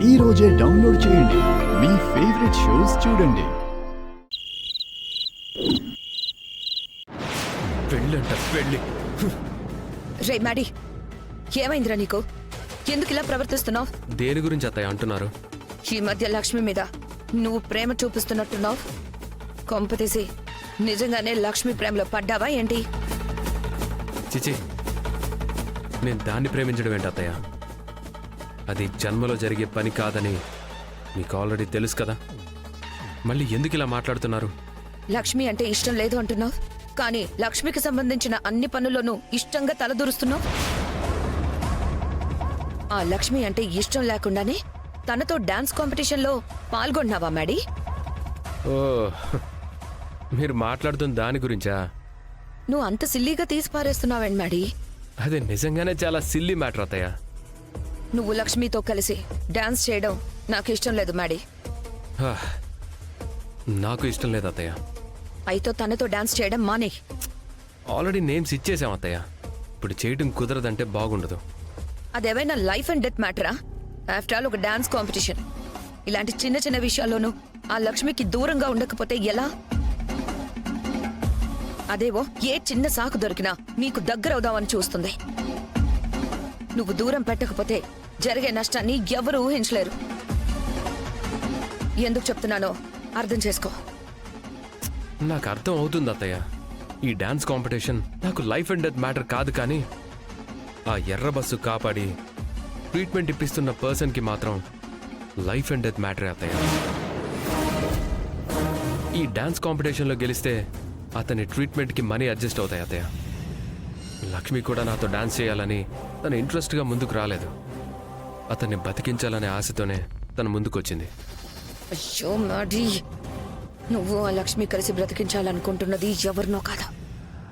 ఈ రోజే డౌన్లోడ్ చేయండి. మీ ఫేవరెట్ షోస్ చూడండి. పెళ్ళంట పెళ్ళి. రే మ్యాడీ, ఏమైందిరా నీకు? ఎందుకు ఇలా ప్రవర్తిస్తున్నావు? దేని గురించి అత్తయ్య అంటున్నారు? ఈ మధ్య లక్ష్మి మీద నువ్వు ప్రేమ చూపిస్తున్నట్టున్నావు. కొంపతీసి నిజంగానే లక్ష్మి ప్రేమలో పడ్డావా ఏంటి? చిచి, నేను దాన్ని ప్రేమించడం ఏంటి అత్తయ్య? అది జన్మలో జరిగే పని కాదని మీకు ఆల్రెడీ తెలుసు కదా. మళ్ళీ ఎందుకు ఇలా మాట్లాడుతున్నారు? లక్ష్మి అంటే ఇష్టం లేదు అంటున్నావు, కానీ లక్ష్మికి సంబంధించిన అన్ని పనుల్లోనూ ఇష్టంగా తలదూరుస్తున్నావు. ఆ లక్ష్మి అంటే ఇష్టం లేకుండానే తనతో డాన్స్ కాంపిటీషన్లో పాల్గొన్నావా మ్యాడీ? ఓ, మీరు మాట్లాడుతున్న దాని గురించా? నువ్వు అంత సిల్లీగా తీసి పారేస్తున్నావేంటి మ్యాడీ? అది నిజంగానే చాలా సిల్లీ మ్యాటర్ అత్తయ్య. నువ్వు లక్ష్మితో కలిసి డాన్స్ చేయడం నాకు ఇష్టం లేదు మ్యాడీ. హా, నాకు ఇష్టం లేదు అత్తయ్య. అయితే తనతో డాన్స్ చేయడం మానే. ఆల్రెడీ నేమ్స్ ఇచ్చేసాం అత్తయ్య. ఇప్పుడు చేయడం కుదరదంటే బాగుండదు. అదేమైనా లైఫ్ అండ్ డెత్ మ్యాటరా? ఆఫ్టర్ ఆల్ ఒక డాన్స్ కాంపిటీషన్. ఇలాంటి చిన్న చిన్న విషయాల్లోనూ ఆ లక్ష్మికి దూరంగా ఉండకపోతే ఎలా? అదేవో ఏ చిన్న సాకు దొరికినా మీకు దగ్గరవుదామని చూస్తుంది. నువ్వు దూరం పెట్టకపోతే జరిగే నష్టాన్ని ఎవరు ఊహించలేరు. ఎందుకు చెప్తున్నానో అర్థం చేసుకో. నాకు అర్థం అవుతుంది అత్తయ్య. ఈ డాన్స్ కాంపిటీషన్ నాకు లైఫ్ అండ్ డెత్ మ్యాటర్ కాదు, కానీ ఆ ఎర్ర బస్సు కాపాడి ట్రీట్మెంట్ ఇప్పిస్తున్న పర్సన్కి మాత్రం లైఫ్ అండ్ డెత్ మ్యాటరే అత్తయ్య. ఈ డాన్స్ కాంపిటీషన్లో గెలిస్తే అతని ట్రీట్మెంట్కి మనీ అడ్జస్ట్ అవుతాయి అత్తయ్య. లక్ష్మి కూడా నాతో డాన్స్ చేయాలని తను ఇంట్రెస్ట్గా ముందుకు రాలేదు. అతన్ని బతికించాలనే ఆశతోనే తను ముందుకొచ్చింది. అయ్యో మాడీ, నువ్వు ఆ లక్ష్మి కలిసి బ్రతికించాలనుకుంటున్నది ఎవరినో కాదు,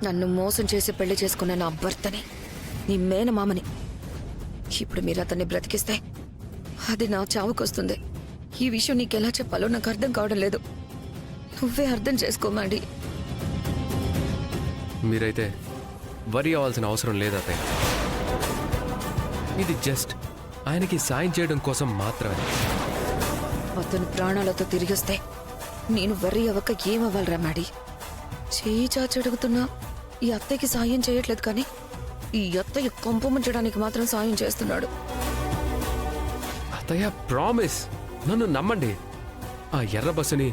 నన్ను మోసం చేసి పెళ్లి చేసుకున్న నా భర్తని, నీ మేనమామని. ఇప్పుడు మీరు అతన్ని బ్రతికిస్తే అది నా చావుకొస్తుంది. ఈ విషయం నీకెలా చెప్పాలో నాకు అర్థం కావడం లేదు. నువ్వే అర్థం చేసుకో మాడీ. మీరైతే వరి అవ్వాల్సిన అవసరం లేదు అత్తయ్య. ఇది జస్ట్ ఆయనకి సాయం చేయడం కోసం మాత్రమే. అతను ప్రాణాలతో తిరిగిస్తే నేను వర్రీ అవ్వక ఏమవ్వాలరా మాడీ? చేయి చాచి అడుగుతున్నా ఈ అత్తయ్యకి సాయం చేయట్లేదు, కానీ ఈ అత్తయ్య కొంప ముంచడానికి మాత్రం సాయం చేస్తున్నాడు. అత్తయ్య ప్రామిస్, నన్ను నమ్మండి. ఆ ఎర్ర బస్సుని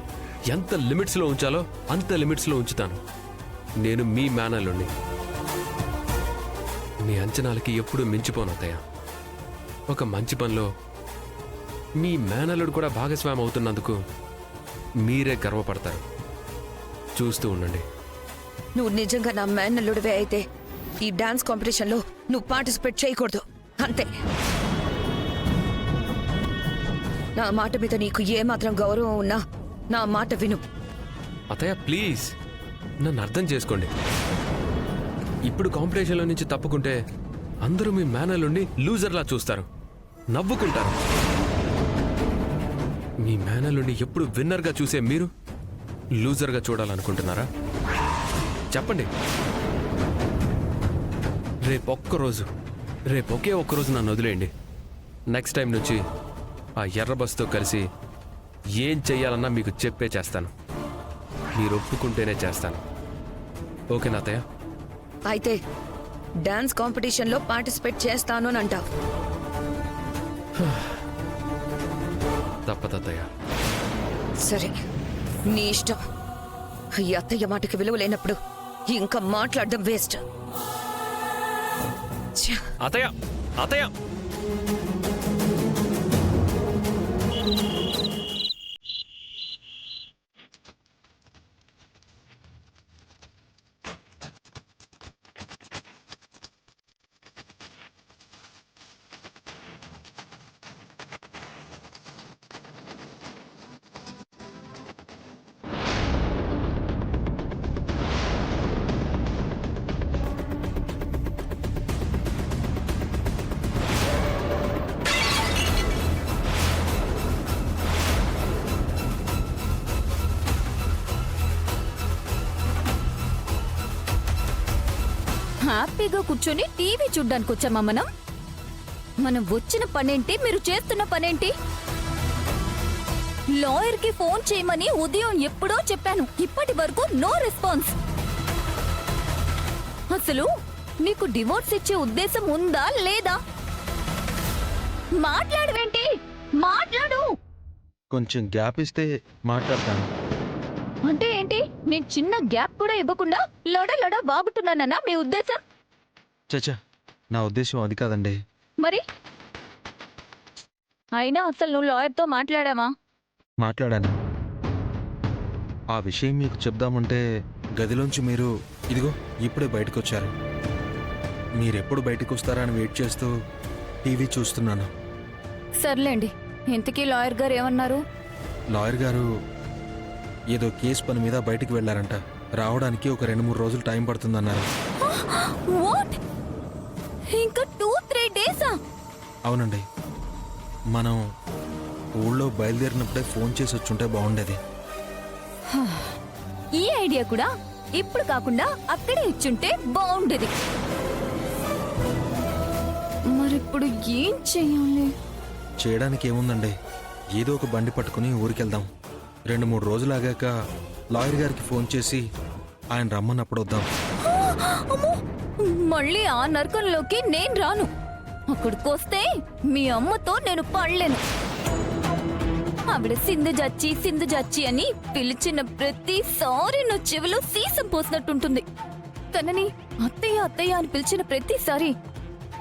ఎంత లిమిట్స్లో ఉంచాలో అంత లిమిట్స్లో ఉంచుతాను. నేను మీ మేనల్లుండి. మీ అంచనాలకి ఎప్పుడూ మించిపోను అత్తయ్య. ఒక మంచి పనిలో మీ మేనల్లుడు కూడా భాగస్వామి అవుతున్నందుకు మీరే గర్వపడతారు. చూస్తూ ఉండండి. నువ్వు నిజంగా నా మేనల్లుడివే అయితే ఈ డాన్స్ కాంపిటీషన్లో నువ్వు పార్టిసిపేట్ చేయకూడదు, అంతే. నా మాట మీద నీకు ఏమాత్రం గౌరవం ఉన్నా నా మాట విను. అత్తయ్య ప్లీజ్ నన్ను అర్థం చేసుకోండి. ఇప్పుడు కాంపిటీషన్లో నుంచి తప్పుకుంటే అందరూ మీ మేనల్లుండి లూజర్లా చూస్తారు, నవ్వుకుంటారు. మీ మేనల్లుండి ఎప్పుడు విన్నర్గా చూసే మీరు లూజర్గా చూడాలనుకుంటున్నారా? చెప్పండి. రేపొకే ఒక్కరోజు నన్ను వదిలేయండి. నెక్స్ట్ టైం నుంచి ఆ ఎర్ర బస్తో కలిసి ఏం చెయ్యాలన్నా మీకు చెప్పే చేస్తాను. మీరు ఒప్పుకుంటేనే చేస్తాను. ఓకేనా అత్తయ్య? అయితే డాన్స్ కాంపిటీషన్లో పార్టిసిపేట్ చేస్తాను అని అంటావు? తప్పదు అత్తయ్య. సరే, నీ ఇష్టం. ఈ అత్తయ్య మాటకి విలువ లేనప్పుడు ఇంకా మాట్లాడడం వేస్ట్. అత్తయ్య అత్తయ్య హ్యాపీగా కూర్చొని టీవీ చూడ్డానికి వచ్చామా మనం? మనం వచ్చిన పనేంటి, మీరు చేస్తున్న పనేంటి? లాయర్ కి ఫోన్ చేయమని ఉదయం ఎప్పుడో చెప్పాను, ఇప్పటి వరకు నో రెస్పాన్స్. అసలు నీకు డివోర్స్ ఇచ్చే ఉద్దేశం ఉందా లేదా? మాట్లాడవేంటి? మాట్లాడు. కొంచెం గ్యాప్ ఇస్తే మాట్లాడతాను. అంటే ఏంటి? నేను చిన్న గ్యాప్ కూడా ఇవ్వకుండా లడ బాగుతున్నానన్నా మీ ఉద్దేశం? చచ్చా, నా ఉద్దేశం అది కాదండి. మరి అయినా అసలు నువ్వు లాయర్తో మాట్లాడావా? మాట్లాడాను. ఆ విషయం మీకు చెప్దామంటే గదిలోంచి మీరు ఇదిగో ఇప్పుడే బయటకు వచ్చారు. మీరెప్పుడు బయటకు వస్తారా అని వెయిట్ చేస్తూ టీవీ చూస్తున్నాను. సర్లేండి, ఇంతకీ లాయర్ గారు ఏమన్నారు? లాయర్ గారు ఏదో కేసు పని మీద బయటికి వెళ్ళారంట. రావడానికి ఒక 2-3 రోజులు టైం పడుతుందన్నారు. వాట్? ఇంకా 2-3 డేసా? అవునండి. మనం ఊళ్ళో బయలుదేరినప్పుడే ఫోన్ చేసి వచ్చుంటే బాగుండేది. ఈ ఐడియా కూడా ఇప్పుడు కాకుండా అక్కడే ఇచ్చుంటే బాగుండేది. మరిప్పుడు ఏం చెయ్యాలి? చేయడానికి ఏముందండి, ఏదో ఒక బండి పట్టుకుని ఊరికెళ్దాం. 2-3 రోజులు ఆగాక లాయర్ గారికి ఫోన్ చేసి ఆయన రమ్మన్నప్పుడు వద్దాం. అమ్మో! మళ్ళీ ఆ నరకంలోకి నేను రాను. అక్కడికి వస్తే మీ అమ్మతో నేను పడలేను. ఆవిడ సింధు జచ్చి అని పిలిచిన ప్రతిసారి నా చెవిలో సీసం పోసినట్టుంటుంది. తనని అత్తయ్య అని పిలిచిన ప్రతిసారి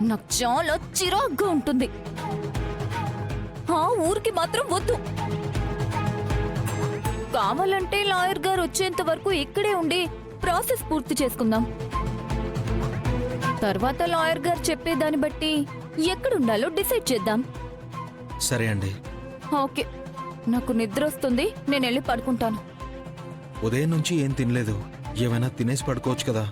నాకు చాలా చిరాగ్గా ఉంటుంది. ఆ ఊరికి మాత్రం వద్దు. కావాలంటే లాయర్ గారు వచ్చేంత వరకు ఇక్కడే ఉండి ప్రాసెస్ పూర్తి చేసుకుందాం. తర్వాత లాయర్ గారు చెప్పేదాన్ని బట్టి ఎక్కడుండాలో డిసైడ్ చేద్దాం. సరే అండి. ఓకే, నాకు నిద్ర వస్తుంది, నేను వెళ్ళి పడుకుంటాను. ఉదయం నుంచి ఏం తినలేదు. ఏమైనా తినేసి పడుకోవచ్చు కదా.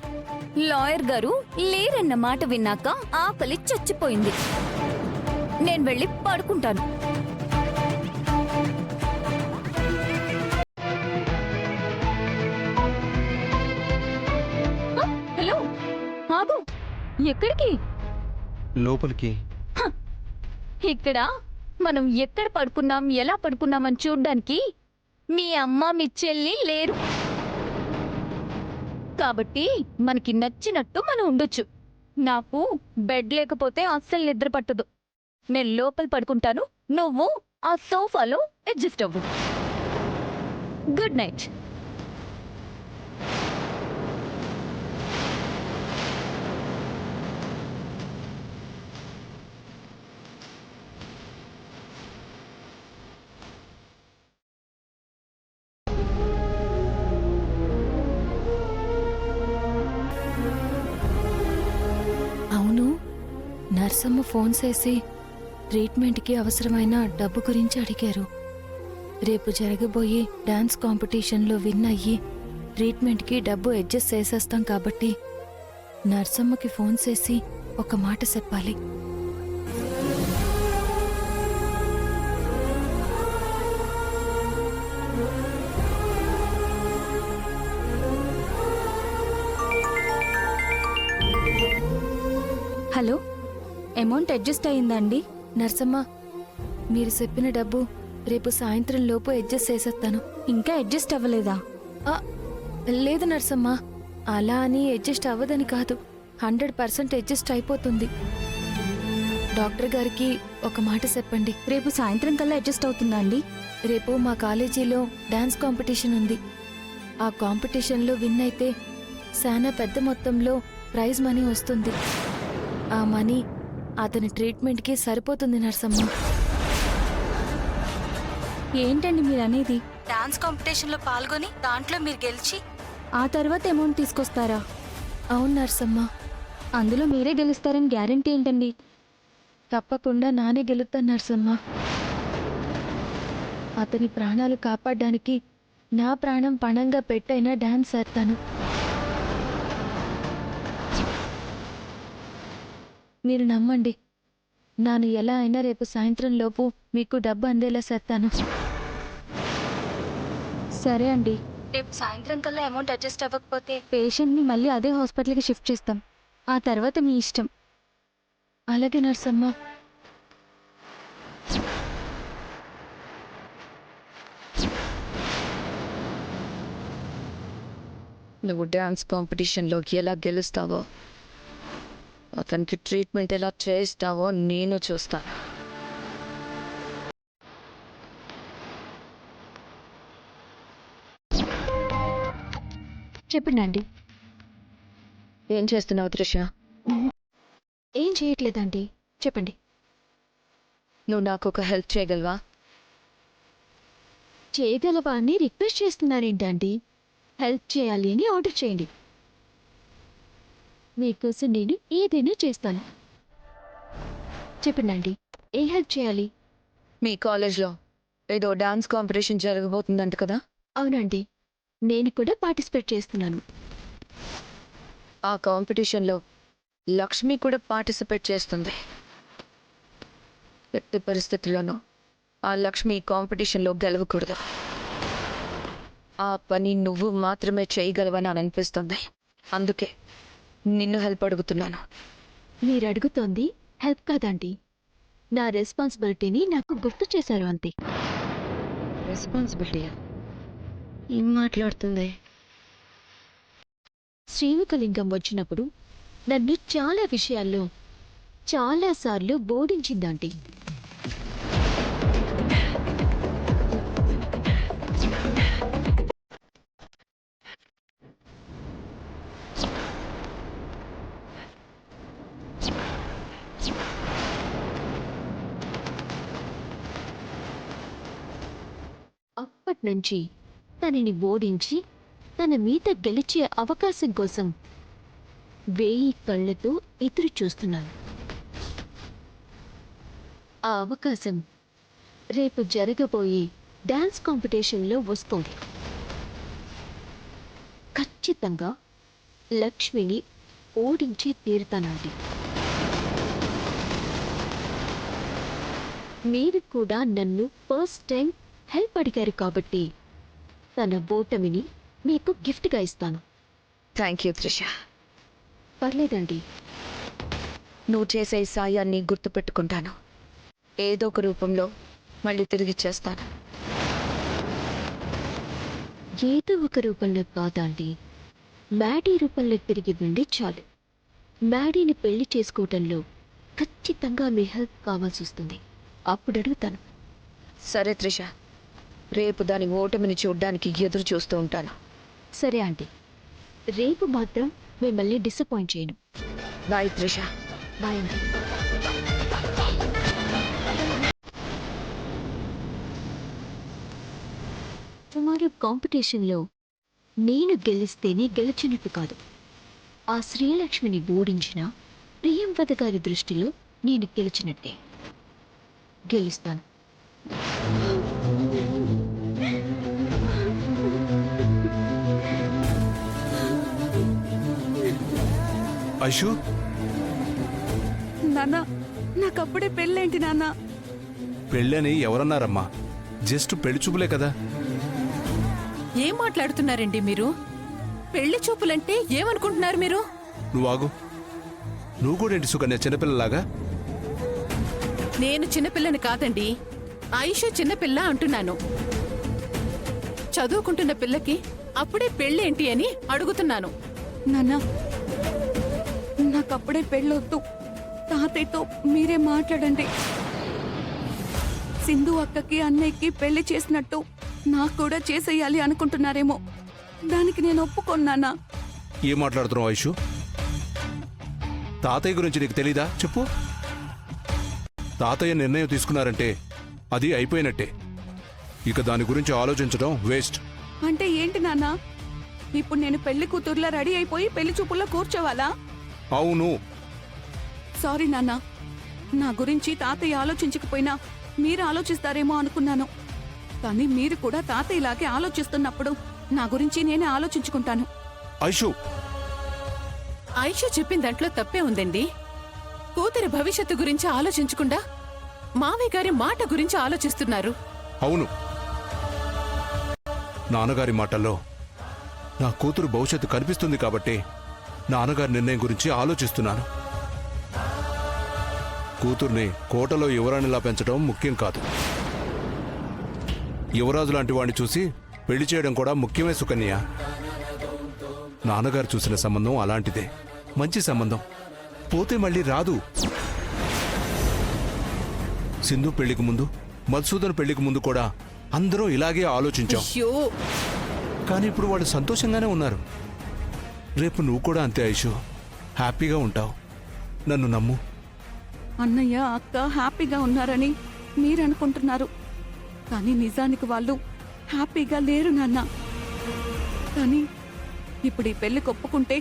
లాయర్ గారు లేరన్న మాట విన్నాక ఆకలి చచ్చిపోయింది. నేను వెళ్ళి పడుకుంటాను. హలో, ఆగు. ఎక్కడికి? లోపలికి. ఇక్కడ మనం ఎక్కడ పడుకున్నాం, ఎలా పడుకున్నామని చూడ్డానికి మీ అమ్మ మీ చెల్లి లేరు. కాబట్టి మనకి నచ్చినట్టు మనం ఉండొచ్చు. నాకు బెడ్ లేకపోతే అస్సలు నిద్ర పట్టదు. నేను లోపల పడుకుంటాను, నువ్వు ఆ సోఫాలో అడ్జస్ట్ అవ్వు. Good night. అవును, నర్సమ్మ ఫోన్ చేసి ట్రీట్మెంట్కి అవసరమైన డబ్బు గురించి అడిగారు. రేపు జరగబోయే డాన్స్ కాంపిటీషన్లో విన్ అయ్యి ట్రీట్మెంట్కి డబ్బు అడ్జస్ట్ చేసేస్తాం కాబట్టి నర్సమ్మకి ఫోన్ చేసి ఒక మాట చెప్పాలి. హలో, అమౌంట్ అడ్జస్ట్ అయిందండి? నర్సమ్మ, మీరు చెప్పిన డబ్బు రేపు సాయంత్రం లోపు అడ్జస్ట్ చేసేస్తాను. ఇంకా అడ్జస్ట్ అవ్వలేదా? ఆ, లేదు నర్సమ్మ, అలా అని అడ్జస్ట్ అవ్వదని కాదు, 100% అడ్జస్ట్ అయిపోతుంది. డాక్టర్ గారికి ఒక మాట చెప్పండి. రేపు సాయంత్రం కల్లా అడ్జస్ట్ అవుతుందా అండి? రేపు మా కాలేజీలో డాన్స్ కాంపిటీషన్ ఉంది. ఆ కాంపిటీషన్లో విన్ అయితే చాలా పెద్ద మొత్తంలో ప్రైజ్ మనీ వస్తుంది. ఆ మనీ అతని ట్రీట్మెంట్కి సరిపోతుంది నర్సమ్మ. ఏంటండి మీరు అనేది? డాన్స్ కాంపిటీషన్లో పాల్గొని దాంట్లో మీరు గెలిచి ఆ తర్వాత అమౌంట్ తీసుకొస్తారా? అవును నర్సమ్మ. అందులో మీరే గెలుస్తారని గ్యారెంటీ ఏంటండి? తప్పకుండా నానే గెలుస్తాను నర్సమ్మ. అతని ప్రాణాలు కాపాడడానికి నా ప్రాణం పణంగా పెట్టైనా డాన్స్ చేస్తాను. మీరు నమ్మండి, నాను ఎలా అయినా రేపు సాయంత్రం లోపు మీకు డబ్బు అందేలా చేస్తాను. సరే అండి. రేపు సాయంత్రం కల్లా అమౌంట్ అడ్జస్ట్ అవ్వకపోతే పేషెంట్ని మళ్ళీ అదే హాస్పిటల్కి షిఫ్ట్ చేస్తాం. ఆ తర్వాత మీ ఇష్టం. అలాగే నర్సమ్మ. నువ్వు డ్యాన్స్ కాంపిటీషన్లో ఎలా గెలుస్తావో, అతనికి ట్రీట్మెంట్ ఎలా చేస్తావో నేను చూస్తాను. చెప్పండి. ఏం చేస్తున్నావు త్రిష? ఏం చేయట్లేదండి, చెప్పండి. నువ్వు నాకు ఒక హెల్ప్ చేయగలవా? చేయగలవా అని రిక్వెస్ట్ చేస్తున్నారేంటండి? హెల్ప్ చేయాలి అని ఆర్డర్ చేయండి. మీకోసం నేను ఏదైనా చేస్తాను. చెప్పండి, ఏ హెల్ప్ చేయాలి? మీ కాలేజ్లో ఏదో డాన్స్ కాంపిటీషన్ జరగబోతుందంట కదా? అవునండి, నేను కూడా పార్టిసిపేట్ చేస్తున్నాను. ఆ కాంపిటీషన్లో లక్ష్మి కూడా పార్టిసిపేట్ చేస్తుంది. ఎట్టి పరిస్థితుల్లోనూ ఆ లక్ష్మి ఈ కాంపిటీషన్లో గెలవకూడదు. ఆ పని నువ్వు మాత్రమే చేయగలవని అని అనిపిస్తుంది. అందుకే నిన్ను హెల్ప్ అడుగుతున్నాను. మీరు అడుగుతోంది హెల్ప్ కాదండి, నా రెస్పాన్సిబిలిటీని నాకు గుర్తు చేశారు అంతే. రెస్పాన్సిబిలిటీయా? ఏం మాట్లాడుతుంది? శ్రీముఖలింగం వచ్చినప్పుడు నన్ను చాలా విషయాల్లో చాలాసార్లు బోధించిందండి. అప్పట్నుంచి తనని ఓడించి తన మీద గెలిచే అవకాశం కోసం 1000 కళ్ళతో ఎదురు చూస్తున్నాను. ఆ అవకాశం రేపు జరగబోయే డాన్స్ కాంపిటీషన్లో వస్తుంది. ఖచ్చితంగా లక్ష్మిని ఓడించి తీరుతానండి. మీరు కూడా నన్ను ఫస్ట్ టైం హెల్ప్ అడిగారు కాబట్టి తన ఓటమిని మీకు గిఫ్ట్గా ఇస్తాను. Thank you Trisha. పర్లేదండి. నువ్వు చేసే ఈ సాయాన్ని గుర్తుపెట్టుకుంటాను. ఏదో ఒక రూపంలో మళ్ళీ తిరిగి చేస్తాను. ఏదో ఒక రూపంలో కాదండి, మ్యాడీ రూపంలో తిరిగి ఉండి చాలు. మ్యాడీని పెళ్లి చేసుకోవటంలో ఖచ్చితంగా మీ హెల్ప్ కావాల్సి వస్తుంది. అప్పుడు అడుగుతాను. సరే త్రిష, రేపు దాని ఓటమిని చూడ్డానికి ఎదురు చూస్తూ ఉంటాను. సరే ఆంటీ, రేపు మాత్రం మిమ్మల్ని డిసప్పాయింట్ చేయను. బాయ్ త్రిష. బాయ్ అండి. టుమారో కాంపిటీషన్లో నేను గెలిస్తేనే గెలిచినట్టు కాదు, ఆ శ్రీలక్ష్మిని ఓడించిన ప్రియంవద గారి దృష్టిలో నేను గెలిచినట్టే. గెలుస్తాను. ఐషు, నాన్న, నాకప్పుడే పెళ్ళేంటి నాన్న? పెళ్ళని ఎవరన్నారమ్మా? జస్ట్ పెళ్లి చూపులే కదా. ఏం మాట్లాడుతున్నారండి మీరు? పెళ్లి చూపులంటే ఏమనుకుంటున్నారు మీరు? నువ్వు ఆగు. నువ్వు కూడా ఏంటి సుకన్య చిన్నపిల్లలాగా? నేను చిన్నపిల్లని కాదండి, ఆయుష్ చిన్నపిల్ల అంటున్నాను. చదువుకుంటున్న పిల్లకి అప్పుడే పెళ్ళేంటి అని అడుగుతున్నాను. నాన్న, నాకప్పుడే పెళ్ళొద్దు. తాతయ్యతో మీరే మాట్లాడండి. సింధు అక్కకి అన్నయ్యకి పెళ్లి చేసినట్టు నాకు కూడా చేసేయాలి అనుకుంటున్నారేమో. దానికి నేను ఒప్పుకొన్నానా? ఏం మాట్లాడుతున్నావు ఐషు? తాతయ్య గురించి నీకు తెలీదా? చెప్పు. తాతయ్య నిర్ణయం తీసుకున్నారంటే అది అయిపోయినట్టే. ఇక దాని గురించి ఆలోచించడం వేస్ట్. అంటే ఏంటి నాన్న? ఇప్పుడు నేను పెళ్లి కూతుర్లా రెడీ అయిపోయి పెళ్లి చూపుల్లో కూర్చోవాలా? అవును. సారీ నాన్న, నా గురించి తాతయ్య ఆలోచించకపోయినా మీరు ఆలోచిస్తారేమో అనుకున్నాను. కానీ మీరు కూడా తాతయ్యలాగే ఆలోచిస్తున్నప్పుడు నా గురించి నేనే ఆలోచించుకుంటాను. ఐషు, ఆయిషా చెప్పిన దాంట్లో తప్పే ఉందండి. కూతురి భవిష్యత్తు గురించి ఆలోచించకుండా మావయ్య గారి మాట గురించి ఆలోచిస్తున్నారు. అవును. నాన్నగారి మాటల్లో నా కూతురు భవిష్యత్తు కనిపిస్తుంది కాబట్టి నాన్నగారి నిర్ణయం గురించి ఆలోచిస్తున్నాను. కూతుర్ని కోటలో యువరాణిలా పెంచడం ముఖ్యం కాదు. యువరాజు లాంటి వాడిని చూసి పెళ్లి చేయడం కూడా ముఖ్యమే సుకన్య. నాన్నగారు చూసిన సంబంధం అలాంటిదే, మంచి సంబంధం. పోతే మళ్ళీ రాదు. సింధు పెళ్లికి ముందు, మధుసూదన్ పెళ్లికి ముందు కూడా అందరూ ఇలాగే ఆలోచించాం. కానీ ఇప్పుడు వాళ్ళు సంతోషంగానే ఉన్నారు. రేపు నువ్వు కూడా అంతే ఐషు, హ్యాపీగా ఉంటావు. నన్ను నమ్ము. అన్నయ్య అక్క హ్యాపీగా ఉన్నారని మీరనుకుంటున్నారు, కానీ నిజానికి వాళ్ళు హ్యాపీగా లేరు నాన్న. కానీ ఇప్పుడు ఈ పెళ్లికి ఒప్పుకుంటే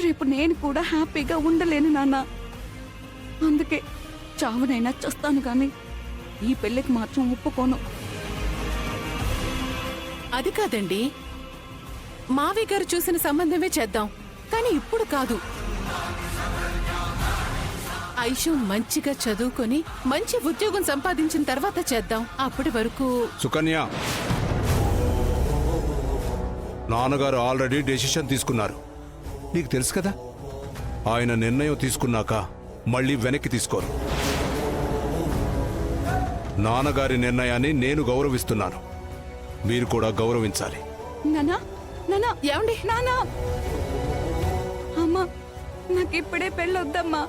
రేపు నేను కూడా హ్యాపీగా ఉండలేను నాన్న. అందుకే చావునైనా చూస్తాను కానీ ఈ పెళ్లికి మాత్రం ఒప్పుకోను. అది కాదండి, మావయ్య గారు చూసిన సంబంధమే చేద్దాం, కానీ ఇప్పుడు కాదు. ఐషు మంచిగా చదువుకొని మంచి ఉద్యోగం సంపాదించిన తర్వాత చేద్దాం. అప్పటి వరకు సుకన్య, నాన్నగారు ఆల్రెడీ డెసిషన్ తీసుకున్నారు. నీకు తెలుసు కదా, ఆయన నిర్ణయం తీసుకున్నాక మళ్ళీ వెనక్కి తీసుకోరు. నాన్నగారి నిర్ణయాన్ని నేను గౌరవిస్తున్నాను, మీరు కూడా గౌరవించాలి. నానా నానా ఏమండి? నానా, అమ్మా నాకిప్పుడే పెళ్ళొద్దమ్మా.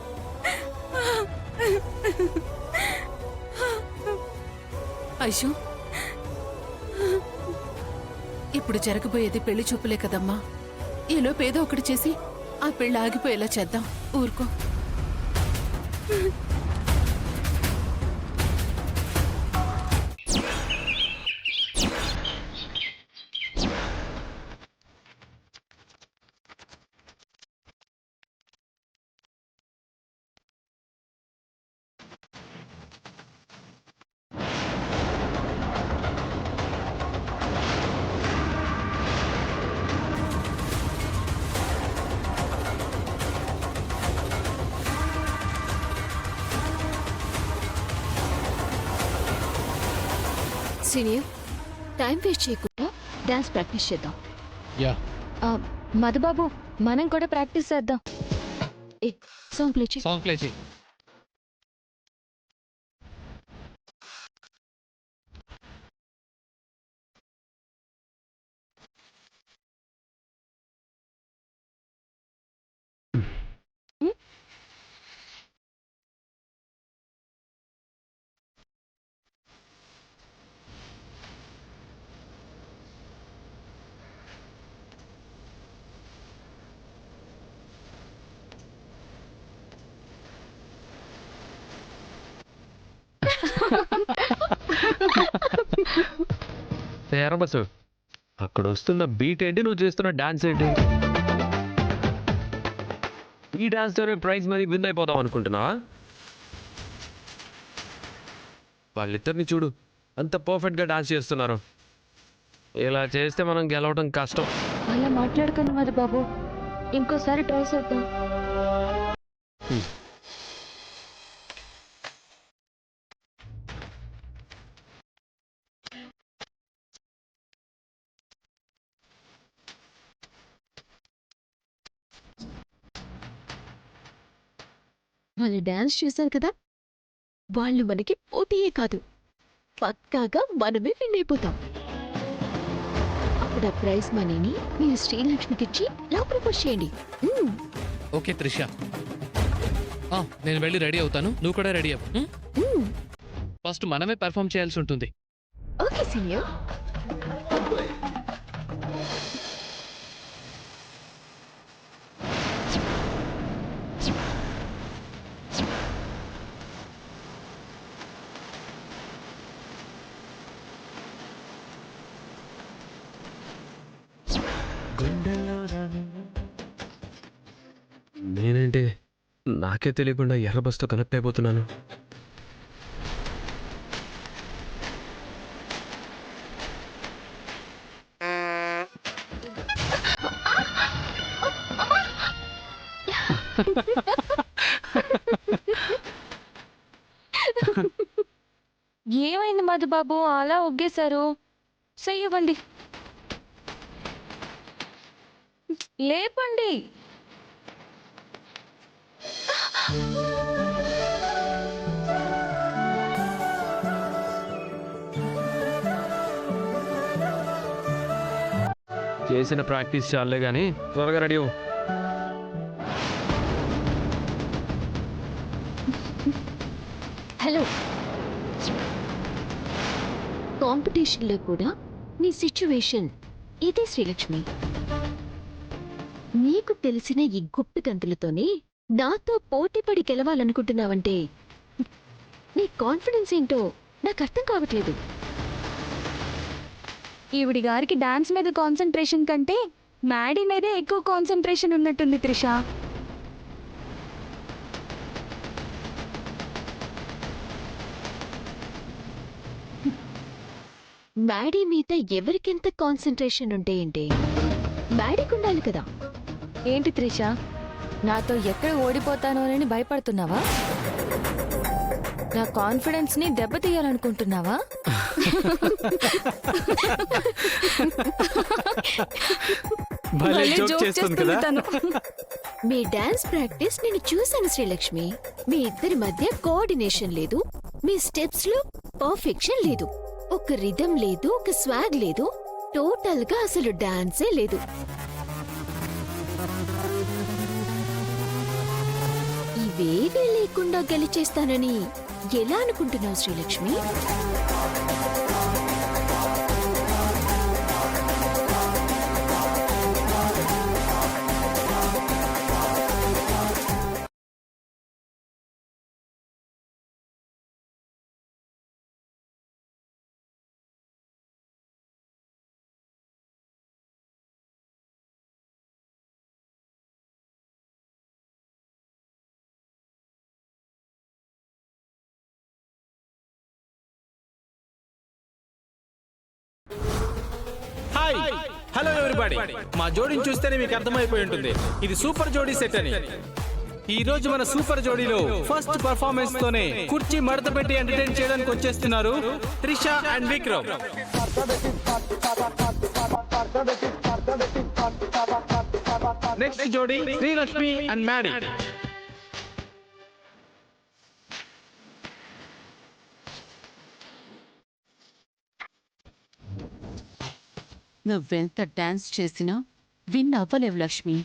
ఐషు, ఇప్పుడు జరగబోయేది పెళ్లి చూపులే కదమ్మా. ఈలోపు ఏదో ఒకటి చేసి ఆ పెళ్లి ఆగిపోయేలా చేద్దాం. ఊరుకో. సీనియర్, టైం వేస్ట్ చేయకుండా డాన్స్ ప్రాక్టీస్ చేద్దాం. యా. మధుబాబు, మనం కూడా ప్రాక్టీస్ చేద్దాం. సాంగ్ ప్లే చేయి. సాంగ్ ప్లే చేయి. బస్సు, అక్కడ వస్తున్న బీట్ ఏంటి, నువ్వు చేస్తున్న డాన్స్ ఏంటి? ఈ డాన్స్ తోనే ప్రైజ్ మనీ విన్ అయిపోతాం అనుకుంటున్నావా? వాళ్ళిద్దరిని చూడు, అంత పర్ఫెక్ట్గా డాన్స్ చేస్తున్నారు. ఇలా చేస్తే మనం గెలవడం కష్టం. అలా మాట్లాడుకుని మధుబాబు, ఇంకోసారి ట్రై చేద్దాం. వాళ్ళు డాన్స్ చేశారు కదా, వాళ్ళు మనకి పోటీయే కాదు, పక్కాగా మనమే విన్ అయిపోతాం. అప్పుడు ఆ ప్రైజ్ మనీని మీరు శ్రీలక్ష్మికి ఇచ్చి లవ్ ప్రపోజ్ చేయండి. ఓకే త్రిష, నేను వెళ్ళి రెడీ అవుతాను, నువ్వు కూడా రెడీ అవ్వు. ఫస్ట్ మనమే పెర్ఫామ్ చేయాల్సి ఉంటుంది. Okay senior. నేనేంటి నాకే తెలియకుండా ఎర్ర బస్తో కనెక్ట్ అయిపోతున్నాను. ఏమైంది మధుబాబు, అలా ఒగ్గేశారు? చెయ్యవండి, లేపండి. చేసిన ప్రాక్టీస్ చాలే కానీ త్వరగా రెడీ అవ్వు. హలో, కాంపిటీషన్లో కూడా నీ సిచ్యువేషన్ ఇదే శ్రీలక్ష్మి. నీకు తెలిసిన ఈ గుప్పు గంతులతోనే నాతో పోటీపడి గెలవాలనుకుంటున్నావంటే నీ కాన్ఫిడెన్స్ ఏంటో నాకు అర్థం కావట్లేదు. ఈవిడి గారికి డాన్స్ మీద కాన్సన్ట్రేషన్ కంటే మ్యాడీ మీదే ఎక్కువ కాన్సన్ట్రేషన్ ఉన్నట్టుంది త్రిష. మ్యాడీ మీద ఎవరికెంత కాన్సన్ట్రేషన్ ఉంటే ఏంటి, మ్యాడీకి ఉండాలి కదా. ఏంటి త్రిష, నాతో ఎక్కడ ఓడిపోతానోనని భయపడుతున్నావా? నా కాన్ఫిడెన్స్ ని దెబ్బతీయాలనుకుంటున్నావా? మీ డాన్స్ ప్రాక్టీస్ నేను చూశాను శ్రీలక్ష్మి. మీ ఇద్దరి మధ్య కోఆర్డినేషన్ లేదు, మీ స్టెప్స్ లో పర్ఫెక్షన్ లేదు, ఒక రిథం లేదు, ఒక స్వాగ్ లేదు, టోటల్ గా అసలు డాన్సే లేదు. ఇవేవీ లేకుండా గెలిచేస్తానని ఎలా అనుకుంటున్నావు శ్రీలక్ష్మి? హాయ్ హలో ఎవరీబడి, మా జోడీని చూస్తేనే మీకు అర్థమైపోయి ఉంటుంది ఇది సూపర్ జోడీ సెట్ అని. ఈ రోజు మన సూపర్ జోడీలో ఫస్ట్ పర్ఫార్మెన్స్ తోనే కుర్చీ మడత పెట్టి ఎంటర్టైన్ చేయడానికి వచ్చేస్తున్నారు త్రిష అండ్ విక్రమ్. నెక్స్ట్ జోడీ శ్రీలక్ష్మి అండ్ మ్యాడీ. నువ్వెంత డాన్స్ చేసినా విన్ అవ్వలేవు లక్ష్మి.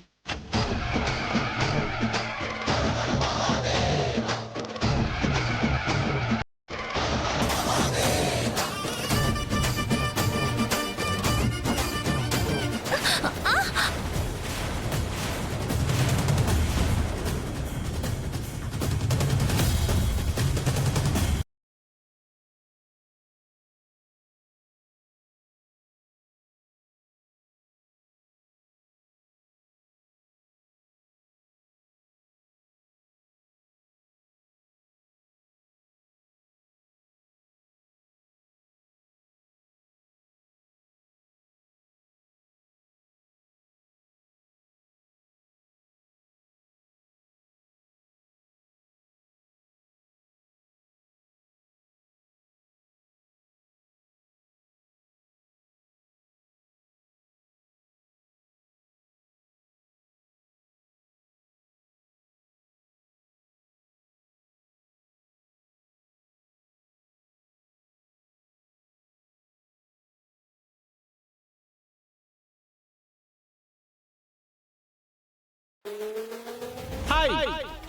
హాయ్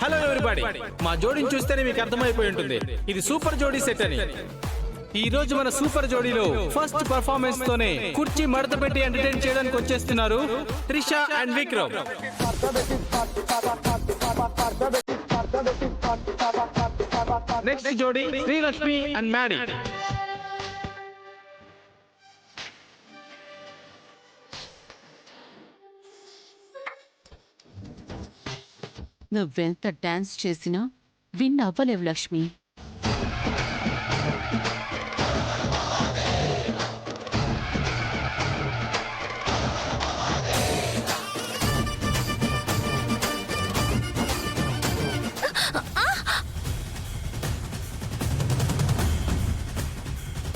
హలో ఎవరీబడి, మా జోడీని చూస్తేనే మీకు అర్థమైపోయి ఉంటుంది ఇది సూపర్ జోడీ సెట్ అని. ఈ రోజు మన సూపర్ జోడీలో ఫస్ట్ పర్ఫార్మెన్స్ తోనే కుర్చీ మడత పెట్టి ఎంటర్టైన్ చేయడానికి వచ్చేస్తున్నారు త్రిష అండ్ విక్రమ్. నెక్స్ట్ జోడీ శ్రీలక్ష్మి అండ్ మ్యాడీ. నువ్వెంత డాన్స్ చేసినా విన్ అవ్వలేవు లక్ష్మి.